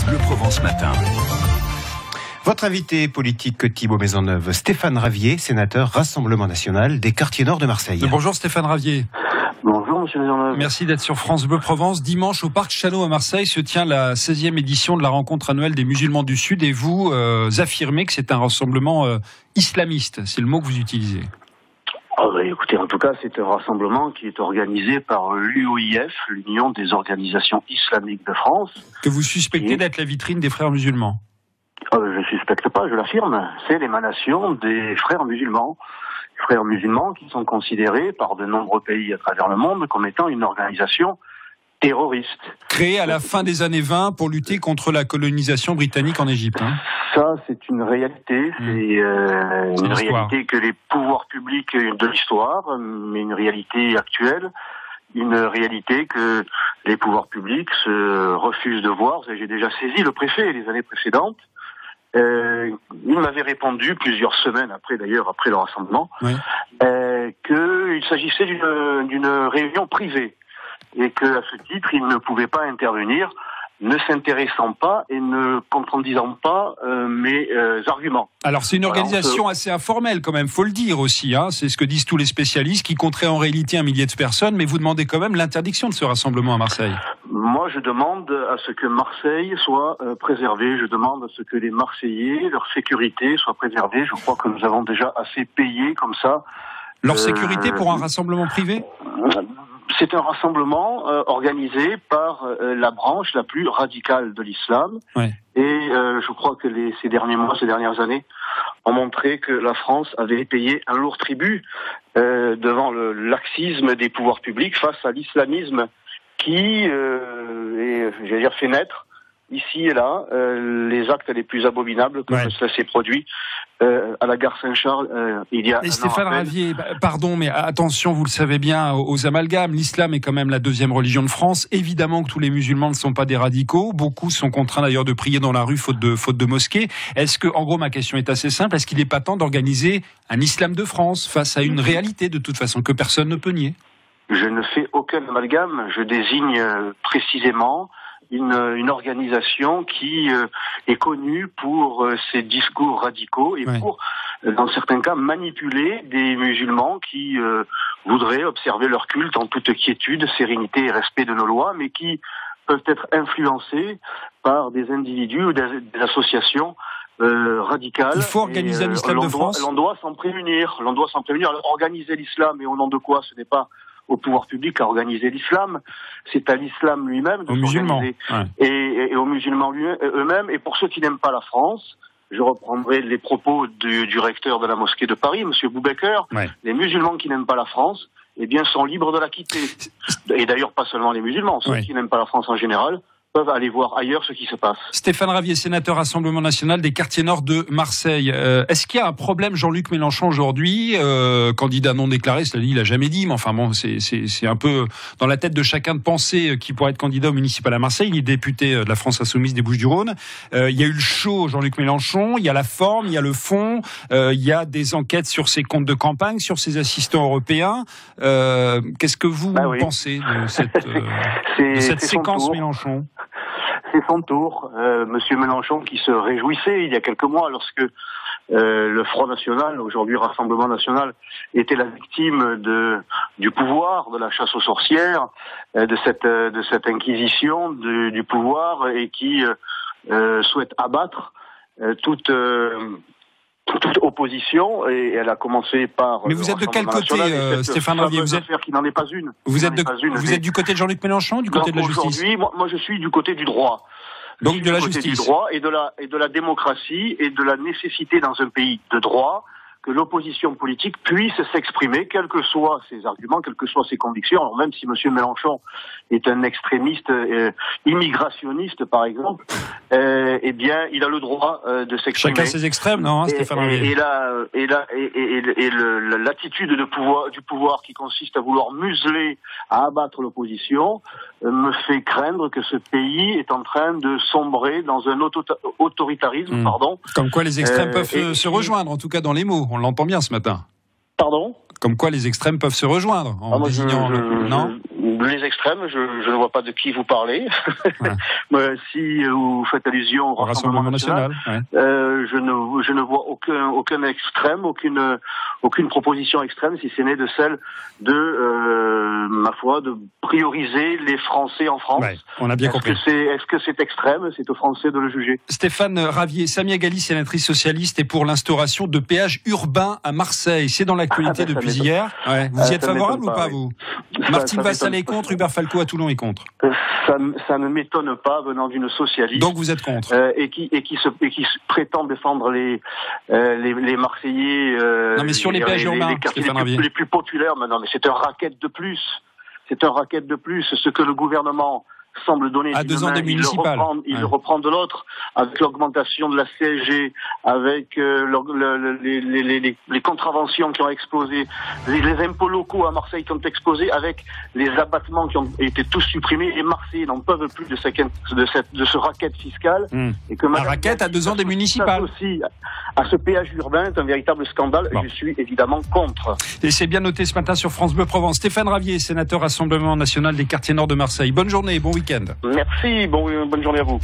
Bleu Provence Matin. Votre invité politique Thibault Maisonneuve, Stéphane Ravier, sénateur Rassemblement National des quartiers nord de Marseille. Bonjour Stéphane Ravier. Bonjour Monsieur Maisonneuve. Merci d'être sur France Bleu Provence. Dimanche, au Parc Chano à Marseille, se tient la 16e édition de la rencontre annuelle des musulmans du Sud et vous affirmez que c'est un rassemblement islamiste. C'est le mot que vous utilisez. Écoutez, en tout cas, c'est un rassemblement qui est organisé par l'UOIF, l'Union des organisations islamiques de France. Que vous suspectez d'être la vitrine des frères musulmans. Je suspecte pas, je l'affirme. C'est l'émanation des frères musulmans. Frères musulmans qui sont considérés par de nombreux pays à travers le monde comme étant une organisation terroriste. Créée à la fin des années 20 pour lutter contre la colonisation britannique en Égypte. Ça, c'est une réalité. C'est une réalité que les pouvoirs publics de l'histoire, mais une réalité actuelle. Une réalité que les pouvoirs publics se refusent de voir. J'ai déjà saisi le préfet les années précédentes. Il m'avait répondu plusieurs semaines après le rassemblement, qu'il s'agissait d'une réunion privée et qu'à ce titre, il ne pouvait pas intervenir, ne s'intéressant pas et ne contredisant pas mes arguments. Alors c'est une organisation assez informelle quand même, faut le dire aussi. C'est ce que disent tous les spécialistes, qui compterait en réalité 1 millier de personnes, mais vous demandez quand même l'interdiction de ce rassemblement à Marseille. Moi, je demande à ce que Marseille soit préservée. Je demande à ce que les Marseillais, leur sécurité soit préservée. Je crois que nous avons déjà assez payé comme ça. Leur sécurité pour un rassemblement privé ? C'est un rassemblement organisé par la branche la plus radicale de l'islam. Ouais. Et je crois que ces derniers mois, ces dernières années, ont montré que la France avait payé un lourd tribut devant le laxisme des pouvoirs publics face à l'islamisme qui fait naître ici et là les actes les plus abominables que cela s'est produit à la gare Saint-Charles il y a un an. Stéphane Ravier, pardon, mais attention, vous le savez bien, aux amalgames. L'islam est quand même la deuxième religion de France. Évidemment que tous les musulmans ne sont pas des radicaux. Beaucoup sont contraints d'ailleurs de prier dans la rue faute de mosquée. Est-ce que, en gros, ma question est assez simple, est-ce qu'il n'est pas temps d'organiser un islam de France face à une réalité de toute façon que personne ne peut nier ? Je ne fais aucun amalgame, je désigne précisément une organisation qui est connue pour ses discours radicaux et pour, dans certains cas, manipuler des musulmans qui voudraient observer leur culte en toute quiétude, sérénité et respect de nos lois, mais qui peuvent être influencés par des individus ou des associations radicales. Il faut organiser l'islam de France. On doit s'en prémunir. Alors, organiser l'islam, et au nom de quoi? Ce n'est pas au pouvoir public à organiser l'islam, c'est à l'islam lui-même de s'organiser, et aux musulmans eux-mêmes. Et pour ceux qui n'aiment pas la France, je reprendrai les propos du recteur de la mosquée de Paris, Monsieur Boubaker. Les musulmans qui n'aiment pas la France, sont libres de la quitter. Et d'ailleurs, pas seulement les musulmans, ceux qui n'aiment pas la France en général peuvent aller voir ailleurs ce qui se passe. Stéphane Ravier, sénateur Rassemblement National des quartiers nord de Marseille. Est-ce qu'il y a un problème, Jean-Luc Mélenchon, aujourd'hui, candidat non déclaré, cela dit, il l'a jamais dit, mais enfin bon, c'est un peu dans la tête de chacun de penser qui pourrait être candidat au municipal à Marseille. Il est député de la France Insoumise des Bouches-du-Rhône. Il y a eu le show Jean-Luc Mélenchon, il y a la forme, il y a le fond, il y a des enquêtes sur ses comptes de campagne, sur ses assistants européens. Qu'est-ce que vous pensez de cette séquence Mélenchon ? C'est son tour. Monsieur Mélenchon qui se réjouissait il y a quelques mois lorsque le Front National, aujourd'hui Rassemblement National, était la victime du pouvoir, de la chasse aux sorcières, de cette inquisition du pouvoir, et qui souhaite abattre toute opposition, et elle a commencé par... Mais vous êtes de quel côté, Stéphane Ravier? Qui n'en est pas une. Vous êtes du côté de Jean-Luc Mélenchon, du côté de la justice? Aujourd'hui, moi je suis du côté du droit. Donc de la justice. Du droit et de la démocratie, et de la nécessité dans un pays de droit que l'opposition politique puisse s'exprimer, quels que soient ses arguments, quelles que soient ses convictions. Alors même si M. Mélenchon est un extrémiste immigrationniste, par exemple, il a le droit de s'exprimer. Chacun ses extrêmes, non, Stéphane Ravier. Et l'attitude du pouvoir qui consiste à vouloir museler, à abattre l'opposition, me fait craindre que ce pays est en train de sombrer dans un autoritarisme, Comme quoi les extrêmes peuvent se rejoindre, en tout cas dans les mots. On l'entend bien ce matin. Pardon ? Comme quoi les extrêmes peuvent se rejoindre en désignant... Non ? Les extrêmes, je ne vois pas de qui vous parlez. Ouais. Si vous faites allusion au Rassemblement national, ouais. Je ne vois aucun extrême, aucune proposition extrême, si ce n'est de celle de, ma foi, de prioriser les Français en France. Ouais, on a bien compris. Est-ce que c'est extrême ? C'est aux Français de le juger. Stéphane Ravier, Samia Ghali, sénatrice socialiste, est pour l'instauration de péages urbains à Marseille. C'est dans l'actualité depuis hier. Ouais. Vous y êtes favorable ou pas, vous ? Martine Vassal est contre, Hubert Falco à Toulon est contre. Ça ne m'étonne pas venant d'une socialiste. Donc vous êtes contre. Et qui prétend défendre les Marseillais. Non mais sur les péages urbains, les plus populaires. Mais non, mais c'est un racket de plus. C'est un racket de plus. Ce que le gouvernement semble donner à 2 ans des municipales. Il le reprend de l'autre, avec l'augmentation de la CSG, avec les contraventions qui ont explosé, les impôts locaux à Marseille qui ont explosé, avec les abattements qui ont été tous supprimés. Les Marseillais n'en peuvent plus de ce racket fiscal. Et que un racket à 2 ans des municipales. Aussi, à ce péage urbain, est un véritable scandale. Bon. Je suis évidemment contre. Et c'est bien noté ce matin sur France Bleu Provence. Stéphane Ravier, sénateur Rassemblement national des quartiers nord de Marseille. Bonne journée, bon week-end. Merci, bonne journée à vous.